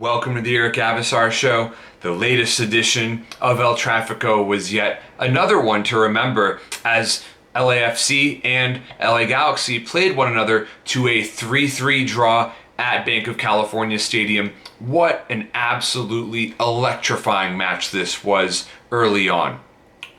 Welcome to the Eric Avisar Show. The latest edition of El Trafico was yet another one to remember as LAFC and LA Galaxy played one another to a 3-3 draw at Banc of California Stadium. What an absolutely electrifying match this was early on.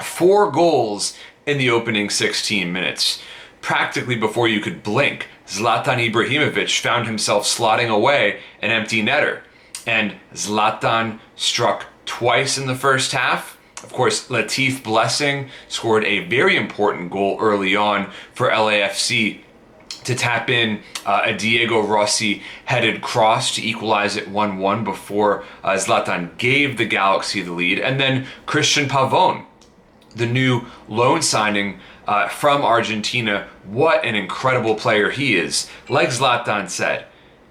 4 goals in the opening 16 minutes. Practically before you could blink, Zlatan Ibrahimovic found himself slotting away an empty netter. And Zlatan struck twice in the first half. Of course, Latif blessing scored a very important goal early on for LAFC to tap in a Diego Rossi headed cross to equalize it 1-1 before Zlatan gave the Galaxy the lead. And then Cristian Pavon, the new loan signing from Argentina, what an incredible player he is. Like Zlatan said,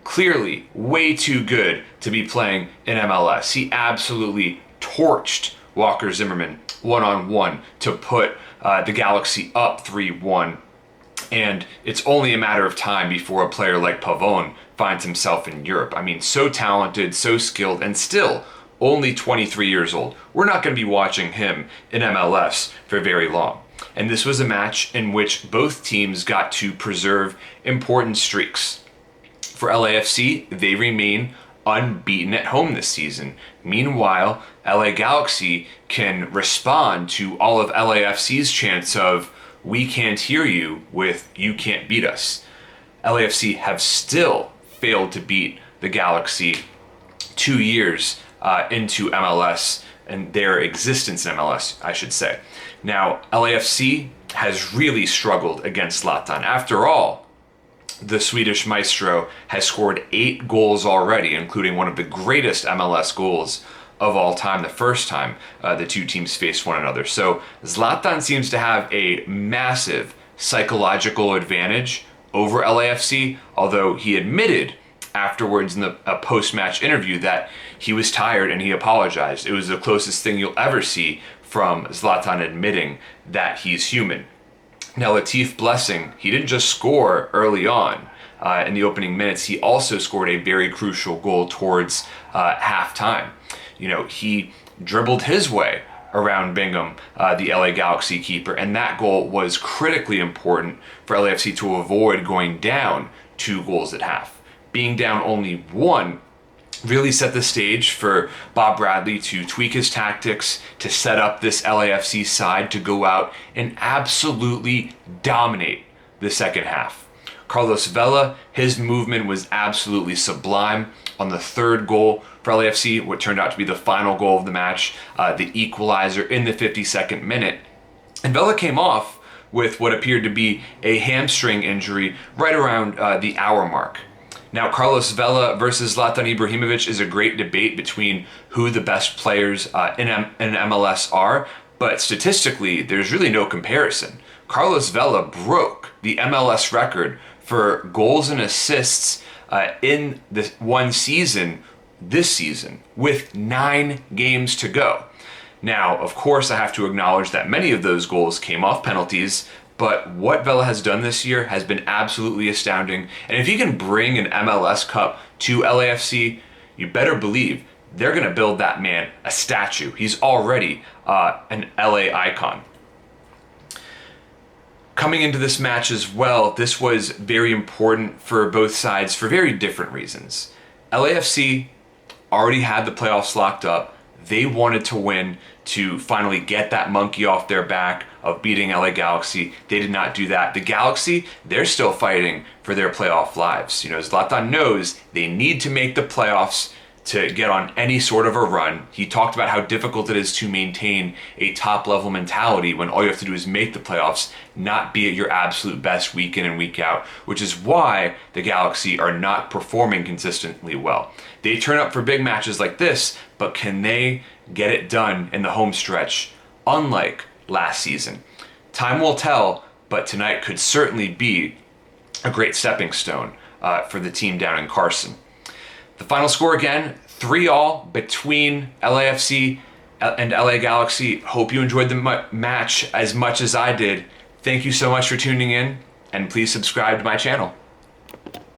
clearly way too good to be playing in MLS. He absolutely torched Walker Zimmerman one-on-one to put the Galaxy up 3-1. And it's only a matter of time before a player like Pavon finds himself in Europe. I mean, so talented, so skilled, and still only 23 years old. We're not going to be watching him in MLS for very long. And this was a match in which both teams got to preserve important streaks. For LAFC, they remain unbeaten at home this season. Meanwhile, LA Galaxy can respond to all of LAFC's chants of, "We can't hear you," with "You can't beat us." LAFC have still failed to beat the Galaxy 2 years into MLS and their existence in MLS, I should say. Now, LAFC has really struggled against Zlatan. After all, the Swedish maestro has scored 8 goals already, including one of the greatest MLS goals of all time, the first time the two teams faced one another. So Zlatan seems to have a massive psychological advantage over LAFC, although he admitted afterwards in a post-match interview that he was tired and he apologized. It was the closest thing you'll ever see from Zlatan admitting that he's human. Now, Latif blessing, he didn't just score early on in the opening minutes, he also scored a very crucial goal towards halftime. You know, he dribbled his way around Bingham, the LA Galaxy keeper, and that goal was critically important for LAFC to avoid going down 2 goals at half. Being down only 1 really set the stage for Bob Bradley to tweak his tactics, to set up this LAFC side to go out and absolutely dominate the second half. Carlos Vela, his movement was absolutely sublime on the 3rd goal for LAFC, what turned out to be the final goal of the match, the equalizer in the 52nd minute. And Vela came off with what appeared to be a hamstring injury right around the hour mark. Now, Carlos Vela versus Zlatan Ibrahimovic is a great debate between who the best players in MLS are, but statistically, there's really no comparison. Carlos Vela broke the MLS record for goals and assists in this one season, this season, with 9 games to go. Now, of course, I have to acknowledge that many of those goals came off penalties, but what Vela has done this year has been absolutely astounding. And if he can bring an MLS Cup to LAFC, you better believe they're going to build that man a statue. He's already an LA icon. Coming into this match as well, this was very important for both sides for very different reasons. LAFC already had the playoffs locked up. They wanted to win to finally get that monkey off their back of beating LA Galaxy. They did not do that. The Galaxy, they're still fighting for their playoff lives. You know, Zlatan knows they need to make the playoffs to get on any sort of a run. He talked about how difficult it is to maintain a top-level mentality when all you have to do is make the playoffs, not be at your absolute best week in and week out, which is why the Galaxy are not performing consistently well. They turn up for big matches like this, but can they get it done in the home stretch, unlike last season? Time will tell, but tonight could certainly be a great stepping stone for the team down in Carson. The final score again, 3-3 between LAFC and LA Galaxy. Hope you enjoyed the match as much as I did. Thank you so much for tuning in, and please subscribe to my channel.